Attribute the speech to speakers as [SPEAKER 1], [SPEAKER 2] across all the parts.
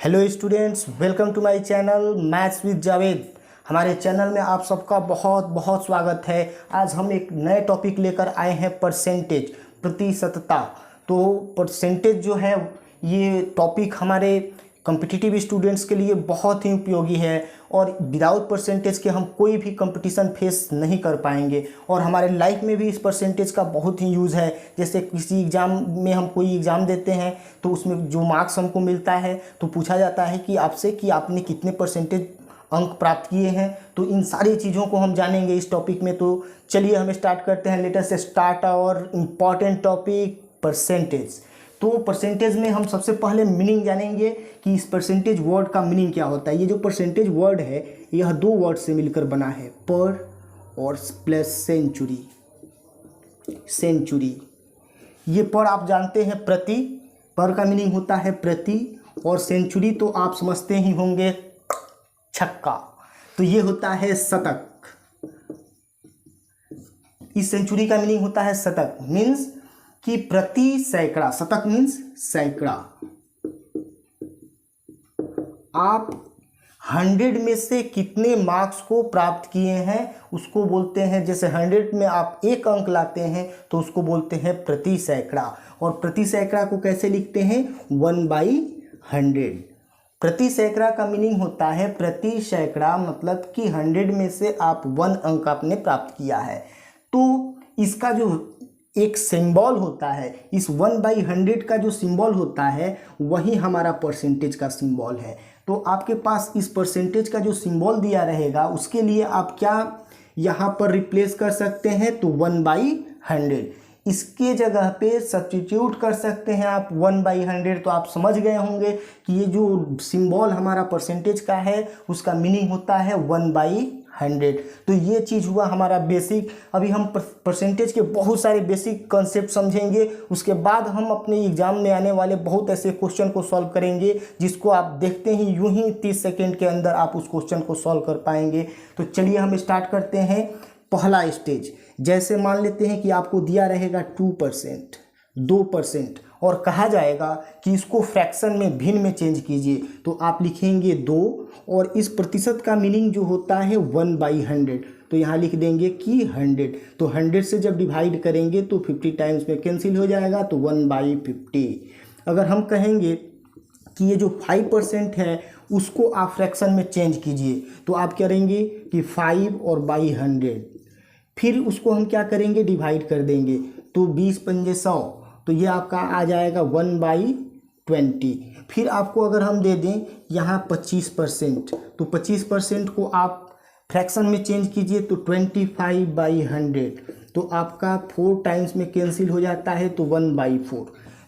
[SPEAKER 1] Hello students, welcome to my channel maths with Javed. हमारे channel में आप सबका बहुत बहुत स्वागत है। आज हम एक नए टॉपिक लेकर आए हैं, परसेंटेज, प्रतिशतता। तो परसेंटेज जो है ये टॉपिक हमारे कॉम्पिटिटिव स्टूडेंट्स के लिए बहुत ही उपयोगी है और विदाउट परसेंटेज के हम कोई भी कंपटीशन फेस नहीं कर पाएंगे और हमारे लाइफ में भी इस परसेंटेज का बहुत ही यूज़ है। जैसे किसी एग्ज़ाम में हम कोई एग्ज़ाम देते हैं तो उसमें जो मार्क्स हमको मिलता है तो पूछा जाता है कि आपसे कि आपने कितने परसेंटेज अंक प्राप्त किए हैं। तो इन सारी चीज़ों को हम जानेंगे इस टॉपिक में। तो चलिए हम स्टार्ट करते हैं। Let us start our important topic, percentage. तो परसेंटेज में हम सबसे पहले मीनिंग जानेंगे कि इस परसेंटेज वर्ड का मीनिंग क्या होता है। ये जो परसेंटेज वर्ड है यह दो वर्ड से मिलकर बना है, पर और प्लस सेंचुरी। सेंचुरी, ये पर आप जानते हैं प्रति, पर का मीनिंग होता है प्रति, और सेंचुरी तो आप समझते ही होंगे छक्का, तो ये होता है शतक। इस सेंचुरी का मीनिंग होता है शतक, मीन्स कि प्रति सैकड़ा। शतक मीन्स सैकड़ा। आप 100 में से कितने मार्क्स को प्राप्त किए हैं उसको बोलते हैं। जैसे 100 में आप एक अंक लाते हैं तो उसको बोलते हैं प्रति सैकड़ा। और प्रति सैकड़ा को कैसे लिखते हैं? 1/100। प्रति सैकड़ा का मीनिंग होता है प्रति सैकड़ा, मतलब कि 100 में से आप 1 अंक आपने प्राप्त किया है। तो इसका जो एक सिंबल होता है, इस 1/100 का जो सिंबल होता है वही हमारा परसेंटेज का सिंबल है। तो आपके पास इस परसेंटेज का जो सिंबल दिया रहेगा उसके लिए आप क्या यहाँ पर रिप्लेस कर सकते हैं? तो 1/100। इसके जगह पे सब्स्टिट्यूट कर सकते हैं आप 1/100। तो आप समझ गए होंगे कि ये जो सिंबल हमारा परसेंटेज का है उसका मीनिंग होता है 1/100। तो ये चीज़ हुआ हमारा बेसिक। अभी हम परसेंटेज के बहुत सारे बेसिक कॉन्सेप्ट समझेंगे, उसके बाद हम अपने एग्जाम में आने वाले बहुत ऐसे क्वेश्चन को सॉल्व करेंगे जिसको आप देखते ही यूं ही 30 सेकेंड के अंदर आप उस क्वेश्चन को सॉल्व कर पाएंगे। तो चलिए हम स्टार्ट करते हैं। पहला स्टेज, जैसे मान लेते हैं कि आपको दिया रहेगा 2%, 2%, और कहा जाएगा कि इसको फ्रैक्शन में, भिन्न में चेंज कीजिए। तो आप लिखेंगे 2, और इस प्रतिशत का मीनिंग जो होता है 1/100। तो यहाँ लिख देंगे कि 100। तो 100 से जब डिवाइड करेंगे तो 50 टाइम्स में कैंसिल हो जाएगा, तो 1/50। अगर हम कहेंगे कि ये जो 5% है उसको आप फ्रैक्शन में चेंज कीजिए, तो आप करेंगे कि 5 और 100, फिर उसको हम क्या करेंगे? डिवाइड कर देंगे। तो 20 पंजे 100, तो ये आपका आ जाएगा 1/20। फिर आपको अगर हम दे दें यहाँ 25%, तो 25% को आप फ्रैक्शन में चेंज कीजिए, तो 25/100। तो आपका 4 टाइम्स में कैंसिल हो जाता है, तो 1/4।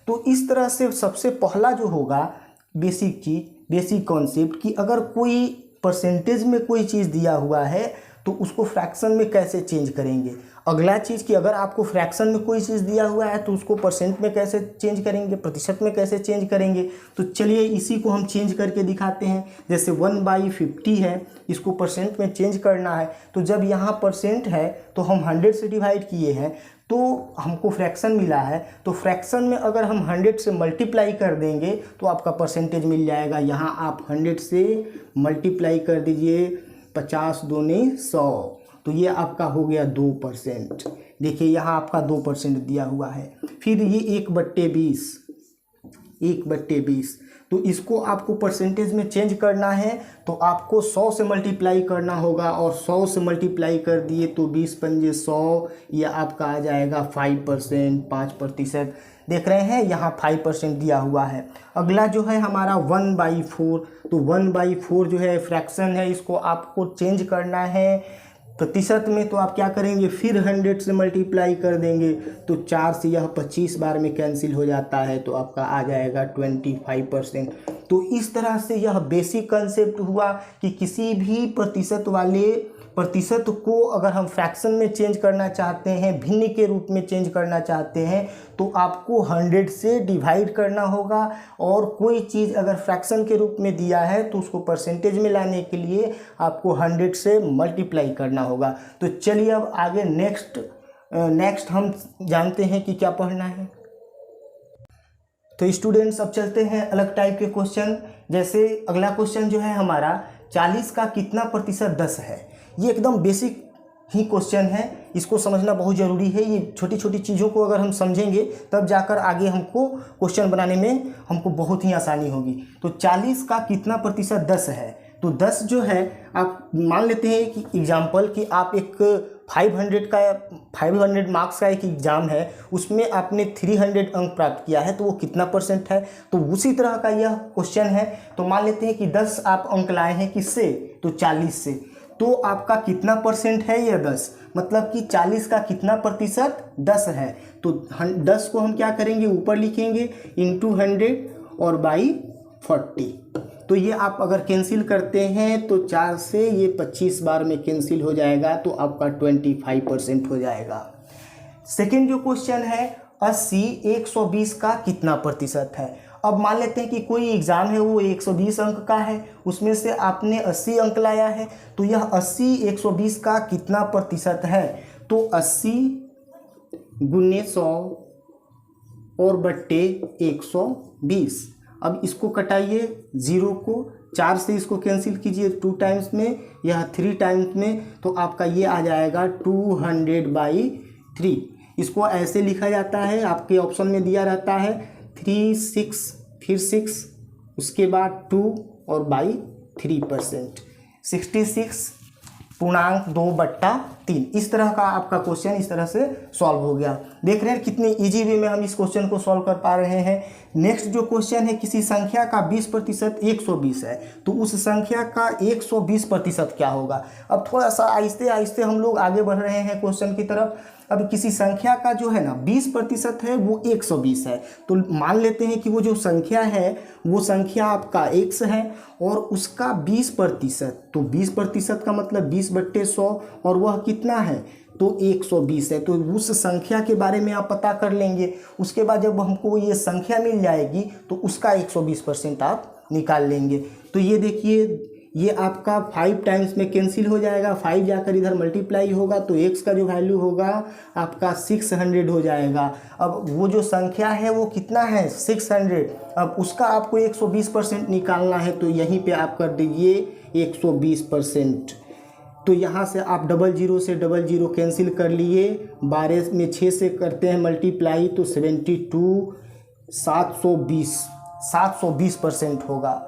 [SPEAKER 1] तो इस तरह से सबसे पहला जो होगा बेसिक चीज़, बेसिक कॉन्सेप्ट, कि अगर कोई परसेंटेज में कोई चीज़ दिया हुआ है तो उसको फ्रैक्शन में कैसे चेंज करेंगे। अगला चीज़ कि अगर आपको फ्रैक्शन में कोई चीज़ दिया हुआ है तो उसको परसेंट में कैसे चेंज करेंगे, प्रतिशत में कैसे चेंज करेंगे। तो चलिए इसी को हम चेंज करके दिखाते हैं। जैसे 1/50 है, इसको परसेंट में चेंज करना है। तो जब यहाँ परसेंट है तो हम 100 से डिवाइड किए हैं तो हमको फ्रैक्शन मिला है। तो फ्रैक्शन में अगर हम 100 से मल्टीप्लाई कर देंगे तो आपका परसेंटेज मिल जाएगा। यहाँ आप 100 से मल्टीप्लाई कर दीजिए, 50 दूनी 100, तो ये आपका हो गया 2%। देखिए यहाँ आपका 2% दिया हुआ है। फिर ये 1/20, 1/20, तो इसको आपको परसेंटेज में चेंज करना है तो आपको 100 से मल्टीप्लाई करना होगा, और 100 से मल्टीप्लाई कर दिए तो 20 पंजे 100, ये आपका आ जाएगा 5%, 5%। देख रहे हैं यहाँ 5% दिया हुआ है। अगला जो है हमारा 1/4। तो 1/4 जो है फ्रैक्शन है, इसको आपको चेंज करना है प्रतिशत में। तो आप क्या करेंगे? फिर 100 से मल्टीप्लाई कर देंगे, तो 4 से यह 25 बार में कैंसिल हो जाता है, तो आपका आ जाएगा 25%। तो इस तरह से यह बेसिक कंसेप्ट हुआ कि किसी भी प्रतिशत को अगर हम फ्रैक्शन में चेंज करना चाहते हैं, भिन्न के रूप में चेंज करना चाहते हैं, तो आपको 100 से डिवाइड करना होगा। और कोई चीज़ अगर फ्रैक्शन के रूप में दिया है तो उसको परसेंटेज में लाने के लिए आपको 100 से मल्टीप्लाई करना होगा। तो चलिए अब आगे नेक्स्ट हम जानते हैं कि क्या पढ़ना है। तो स्टूडेंट्स अब चलते हैं अलग टाइप के क्वेश्चन। जैसे अगला क्वेश्चन जो है हमारा 40 का कितना प्रतिशत 10 है। ये एकदम बेसिक ही क्वेश्चन है, इसको समझना बहुत ज़रूरी है। ये छोटी छोटी चीज़ों को अगर हम समझेंगे तब जाकर आगे हमको क्वेश्चन बनाने में हमको बहुत ही आसानी होगी। तो 40 का कितना प्रतिशत 10 है, तो 10 जो है आप मान लेते हैं कि एग्जाम्पल कि आप एक 500 मार्क्स का एक एग्ज़ाम है, उसमें आपने 300 अंक प्राप्त किया है, तो वो कितना परसेंट है। तो उसी तरह का यह क्वेश्चन है। तो मान लेते हैं कि 10 आप अंक लाए हैं किससे, तो 40 से, तो आपका कितना परसेंट है यह 10, मतलब कि 40 का कितना प्रतिशत 10 है। तो 10 को हम क्या करेंगे, ऊपर लिखेंगे इंटू 100 और बाई 40। तो ये आप अगर कैंसिल करते हैं तो 4 से ये 25 बार में कैंसिल हो जाएगा, तो आपका 25% हो जाएगा। सेकेंड जो क्वेश्चन है 80 120 का कितना प्रतिशत है। अब मान लेते हैं कि कोई एग्ज़ाम है वो 120 अंक का है, उसमें से आपने 80 अंक लाया है, तो यह 80 120 का कितना प्रतिशत है। तो 80 गुने 100 और बट्टे 120। अब इसको कटाइए, 0 को 4 से इसको कैंसिल कीजिए 2 टाइम्स में, यह 3 टाइम्स में, तो आपका ये आ जाएगा 200/3। इसको ऐसे लिखा जाता है, आपके ऑप्शन में दिया रहता है 3 6 फिर 6 उसके बाद 2 और बाई 3%, 66.2/3। इस तरह का आपका क्वेश्चन इस तरह से सॉल्व हो गया। देख रहे हैं कितनी इजी वे में हम इस क्वेश्चन को सॉल्व कर पा रहे हैं। नेक्स्ट जो क्वेश्चन है, किसी संख्या का 20% 120 है, तो उस संख्या का 120% क्या होगा। अब थोड़ा सा आहिस्ते आहिस्ते हम लोग आगे बढ़ रहे हैं क्वेश्चन की तरफ। अब किसी संख्या का जो है ना 20% है वो 120 है, तो मान लेते हैं कि वो जो संख्या है वो संख्या आपका x है और उसका 20%, तो 20% का मतलब 20/100 और वह कितना है, तो 120 है। तो उस संख्या के बारे में आप पता कर लेंगे। उसके बाद जब हमको ये संख्या मिल जाएगी तो उसका 120% आप निकाल लेंगे। तो ये देखिए, ये आपका 5 टाइम्स में कैंसिल हो जाएगा, 5 जाकर इधर मल्टीप्लाई होगा, तो x का जो वैल्यू होगा आपका 600 हो जाएगा। अब वो जो संख्या है वो कितना है, 600। अब उसका आपको 120% निकालना है, तो यहीं पे आप कर दीजिए 120%। तो यहाँ से आप 00 से 00 कैंसिल कर लिए, 12 में 6 से करते हैं मल्टीप्लाई, तो 72 720% होगा।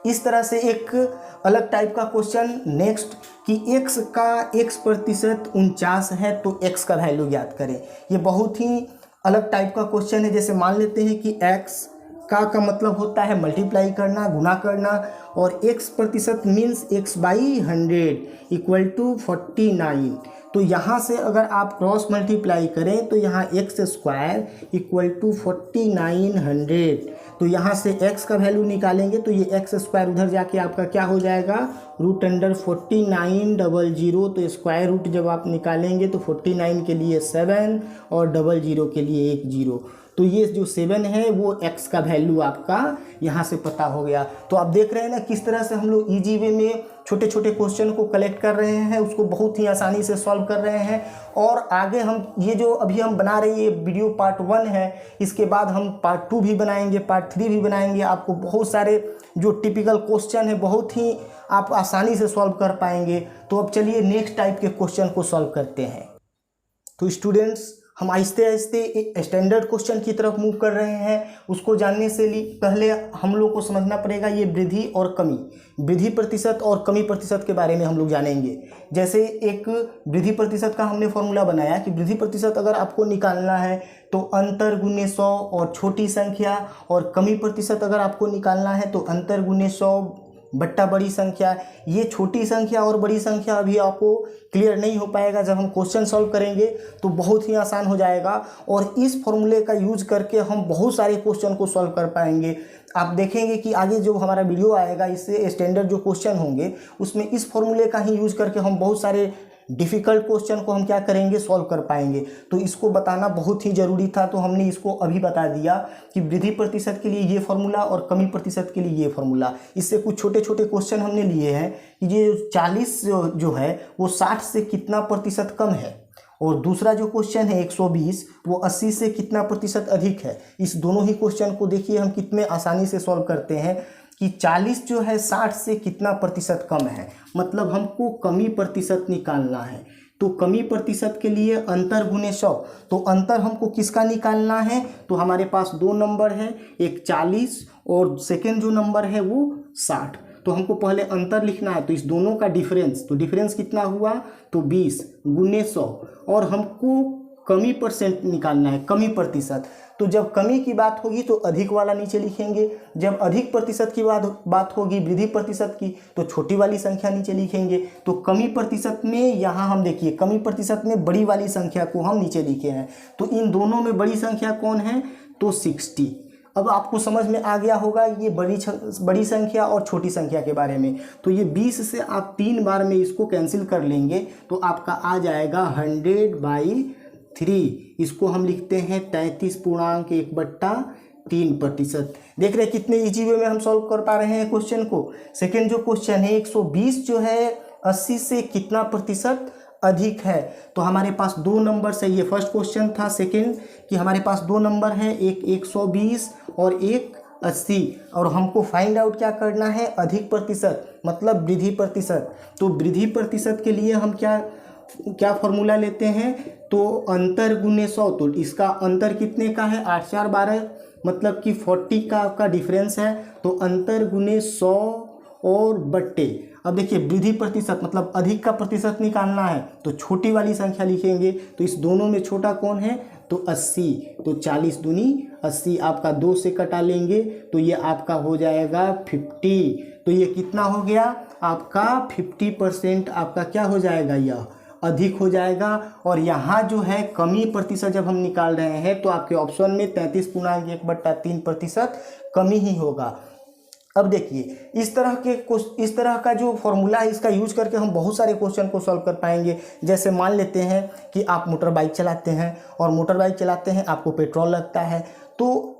[SPEAKER 1] इस तरह से एक अलग टाइप का क्वेश्चन नेक्स्ट कि x का x% 49 है, तो x का वैल्यू ज्ञात करें। ये बहुत ही अलग टाइप का क्वेश्चन है। जैसे मान लेते हैं कि x का मतलब होता है मल्टीप्लाई करना, गुना करना, और x% मीन्स x/100 = 49। तो यहाँ से अगर आप क्रॉस मल्टीप्लाई करें तो यहाँ x² = 4900। तो यहाँ से x का वैल्यू निकालेंगे तो ये x² उधर जाके आपका क्या हो जाएगा, √4900। तो स्क्वायर रूट जब आप निकालेंगे तो 49 के लिए 7 और 00 के लिए 1 0। तो ये जो 7 है वो x का वैल्यू आपका यहाँ से पता हो गया। तो आप देख रहे हैं ना किस तरह से हम लोग इजी वे में छोटे छोटे क्वेश्चन को कलेक्ट कर रहे हैं, उसको बहुत ही आसानी से सॉल्व कर रहे हैं। और आगे हम ये जो अभी हम बना रहे हैं ये वीडियो पार्ट 1 है, इसके बाद हम पार्ट 2 भी बनाएंगे, पार्ट 3 भी बनाएंगे। आपको बहुत सारे जो टिपिकल क्वेश्चन है बहुत ही आप आसानी से सॉल्व कर पाएंगे। तो अब चलिए नेक्स्ट टाइप के क्वेश्चन को सॉल्व करते हैं। तो स्टूडेंट्स, हम आहिस्ते आहिस्ते एक स्टैंडर्ड क्वेश्चन की तरफ मूव कर रहे हैं। उसको जानने से पहले हम लोग को समझना पड़ेगा ये वृद्धि और कमी, वृद्धि प्रतिशत और कमी प्रतिशत के बारे में हम लोग जानेंगे। जैसे एक वृद्धि प्रतिशत का हमने फॉर्मूला बनाया कि वृद्धि प्रतिशत अगर आपको निकालना है तो अंतर गुने 100 और छोटी संख्या, और कमी प्रतिशत अगर आपको निकालना है तो अंतर गुने 100 बट्टा बड़ी संख्या। ये छोटी संख्या और बड़ी संख्या अभी आपको क्लियर नहीं हो पाएगा, जब हम क्वेश्चन सॉल्व करेंगे तो बहुत ही आसान हो जाएगा। और इस फॉर्मूले का यूज करके हम बहुत सारे क्वेश्चन को सॉल्व कर पाएंगे। आप देखेंगे कि आगे जो हमारा वीडियो आएगा इससे स्टैंडर्ड जो क्वेश्चन होंगे उसमें इस फॉर्मूले का ही यूज करके हम बहुत सारे डिफ़िकल्ट क्वेश्चन को हम क्या करेंगे, सॉल्व कर पाएंगे। तो इसको बताना बहुत ही ज़रूरी था, तो हमने इसको अभी बता दिया कि वृद्धि प्रतिशत के लिए ये फॉर्मूला और कमी प्रतिशत के लिए ये फॉर्मूला। इससे कुछ छोटे छोटे क्वेश्चन हमने लिए हैं कि ये 40 जो है वो 60 से कितना प्रतिशत कम है, और दूसरा जो क्वेश्चन है 120 वो 80 से कितना प्रतिशत अधिक है। इस दोनों ही क्वेश्चन को देखिए हम कितने आसानी से सॉल्व करते हैं। कि 40 जो है 60 से कितना प्रतिशत कम है, मतलब हमको कमी प्रतिशत निकालना है। तो कमी प्रतिशत के लिए अंतर गुने 100, तो अंतर हमको किसका निकालना है, तो हमारे पास दो नंबर है, एक 40 और सेकेंड जो नंबर है वो 60। तो हमको पहले अंतर लिखना है, तो इस दोनों का डिफरेंस, तो डिफरेंस कितना हुआ, तो 20 गुने 100, और हमको कमी परसेंट निकालना है, कमी प्रतिशत। तो जब कमी की बात होगी तो अधिक वाला नीचे लिखेंगे, जब अधिक प्रतिशत की बात होगी वृद्धि प्रतिशत की, तो छोटी वाली संख्या नीचे लिखेंगे। तो कमी प्रतिशत में यहाँ हम देखिए, कमी प्रतिशत में बड़ी वाली संख्या को हम नीचे लिखे हैं। तो इन दोनों में बड़ी संख्या कौन है, तो 60। अब आपको समझ में आ गया होगा ये बड़ी संख्या और छोटी संख्या के बारे में। तो ये 20 से आप 3 बार में इसको कैंसिल कर लेंगे तो आपका आ जाएगा 100/3। इसको हम लिखते हैं 33.1/3%। देख रहे हैं कितने इजी वे में हम सॉल्व कर पा रहे हैं क्वेश्चन को। सेकेंड जो क्वेश्चन है 120 जो है 80 से कितना प्रतिशत अधिक है, तो हमारे पास दो नंबर से, ये फर्स्ट क्वेश्चन था। सेकेंड कि हमारे पास दो नंबर है, एक 120 और एक 80, और हमको फाइंड आउट क्या करना है, अधिक प्रतिशत मतलब वृद्धि प्रतिशत। तो वृद्धि प्रतिशत के लिए हम क्या फॉर्मूला लेते हैं, तो अंतर गुने 100। तो इसका अंतर कितने का है, 8 4 12, मतलब कि 40 का आपका डिफरेंस है। तो अंतर गुने 100 और बट्टे, अब देखिए वृद्धि प्रतिशत मतलब अधिक का प्रतिशत निकालना है, तो छोटी वाली संख्या लिखेंगे। तो इस दोनों में छोटा कौन है, तो 80। तो 40 दूनी 80, आपका 2 से कटा लेंगे तो ये आपका हो जाएगा 50। तो ये कितना हो गया आपका 50% आपका क्या हो जाएगा, यह अधिक हो जाएगा। और यहाँ जो है कमी प्रतिशत जब हम निकाल रहे हैं तो आपके ऑप्शन में 33.1/3% कमी ही होगा। अब देखिए इस तरह का जो फॉर्मूला है इसका यूज करके हम बहुत सारे क्वेश्चन को सॉल्व कर पाएंगे। जैसे मान लेते हैं कि आप मोटर बाइक चलाते हैं, और मोटर बाइक चलाते हैं आपको पेट्रोल लगता है, तो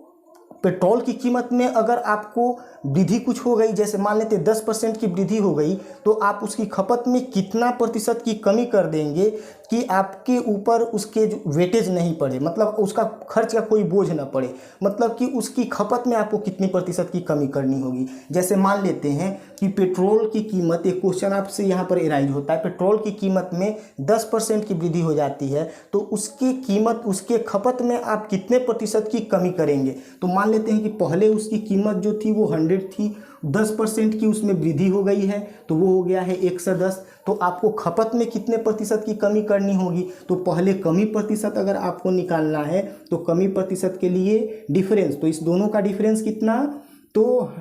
[SPEAKER 1] पेट्रोल की कीमत में अगर आपको वृद्धि कुछ हो गई, जैसे मान लेते 10% की वृद्धि हो गई, तो आप उसकी खपत में कितना प्रतिशत की कमी कर देंगे कि आपके ऊपर उसके जो वेटेज नहीं पड़े, मतलब उसका खर्च का कोई बोझ ना पड़े, मतलब कि उसकी खपत में आपको कितनी प्रतिशत की कमी करनी होगी। जैसे मान लेते हैं कि पेट्रोल की कीमत, एक क्वेश्चन आपसे यहाँ पर एराइज होता है, पेट्रोल की कीमत में 10% की वृद्धि हो जाती है, तो उसकी कीमत, उसके खपत में आप कितने प्रतिशत की कमी करेंगे। तो मान लेते हैं कि पहले उसकी कीमत जो थी वो 100 थी, 10% की उसमें वृद्धि हो गई है, तो वो हो गया है 110। तो आपको खपत में कितने प्रतिशत की कमी करनी होगी, तो पहले कमी प्रतिशत अगर आपको निकालना है तो कमी प्रतिशत के लिए डिफरेंस, तो इस दोनों का डिफरेंस कितना, तो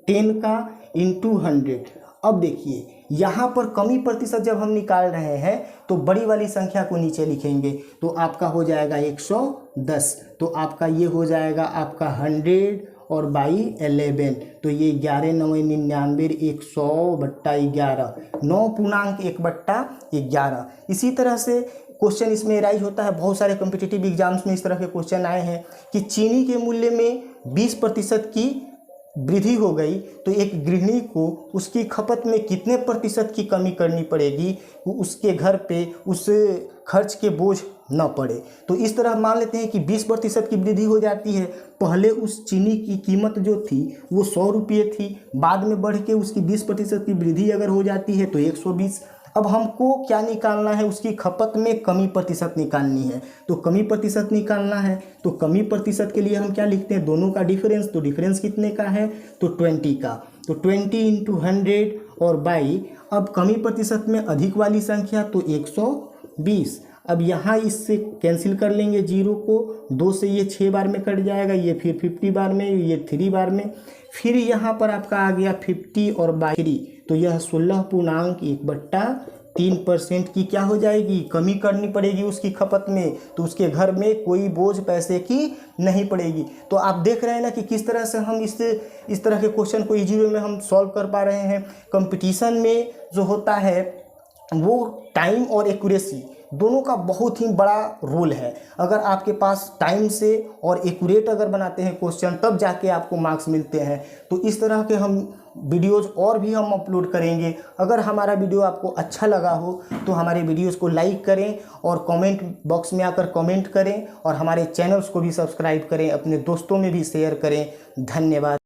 [SPEAKER 1] 10 का इंटू 100। अब देखिए यहाँ पर कमी प्रतिशत जब हम निकाल रहे हैं तो बड़ी वाली संख्या को नीचे लिखेंगे, तो आपका हो जाएगा 110। तो आपका ये हो जाएगा आपका 100 और बाई 11, तो ये 11 9 99 100/11, 9.1/11। इसी तरह से क्वेश्चन इसमें राइज होता है, बहुत सारे कॉम्पिटिटिव एग्जाम्स में इस तरह के क्वेश्चन आए हैं कि चीनी के मूल्य में 20% की वृद्धि हो गई, तो एक गृहिणी को उसकी खपत में कितने प्रतिशत की कमी करनी पड़ेगी, उसके घर पे उस खर्च के बोझ न पड़े। तो इस तरह मान लेते हैं कि 20% की वृद्धि हो जाती है। पहले उस चीनी की कीमत जो थी वो 100 रुपये थी, बाद में बढ़ के उसकी 20% की वृद्धि अगर हो जाती है तो 120। अब हमको क्या निकालना है, उसकी खपत में कमी प्रतिशत निकालनी है। तो कमी प्रतिशत निकालना है तो कमी प्रतिशत के लिए हम क्या लिखते हैं, दोनों का डिफरेंस। तो डिफरेंस कितने का है, तो 20 का। तो 20 इंटू 100 और बाई, अब कमी प्रतिशत में अधिक वाली संख्या तो 120। अब यहाँ इससे कैंसिल कर लेंगे जीरो को, 2 से ये 6 बार में कट जाएगा, ये फिर 50 बार में, ये 3 बार में, फिर यहाँ पर आपका आ गया 50 और बाई 3, तो यह 16.1/3% की क्या हो जाएगी, कमी करनी पड़ेगी उसकी खपत में, तो उसके घर में कोई बोझ पैसे की नहीं पड़ेगी। तो आप देख रहे हैं ना कि किस तरह से हम इस तरह के क्वेश्चन को इजी वे में हम सॉल्व कर पा रहे हैं। कंपटीशन में जो होता है वो टाइम और एक्यूरेसी दोनों का बहुत ही बड़ा रोल है। अगर आपके पास टाइम से और एक्यूरेट अगर बनाते हैं क्वेश्चन तब जाके आपको मार्क्स मिलते हैं। तो इस तरह के हम वीडियोज़ और भी हम अपलोड करेंगे। अगर हमारा वीडियो आपको अच्छा लगा हो तो हमारे वीडियोज़ को लाइक करें और कमेंट बॉक्स में आकर कमेंट करें, और हमारे चैनल्स को भी सब्सक्राइब करें, अपने दोस्तों में भी शेयर करें। धन्यवाद।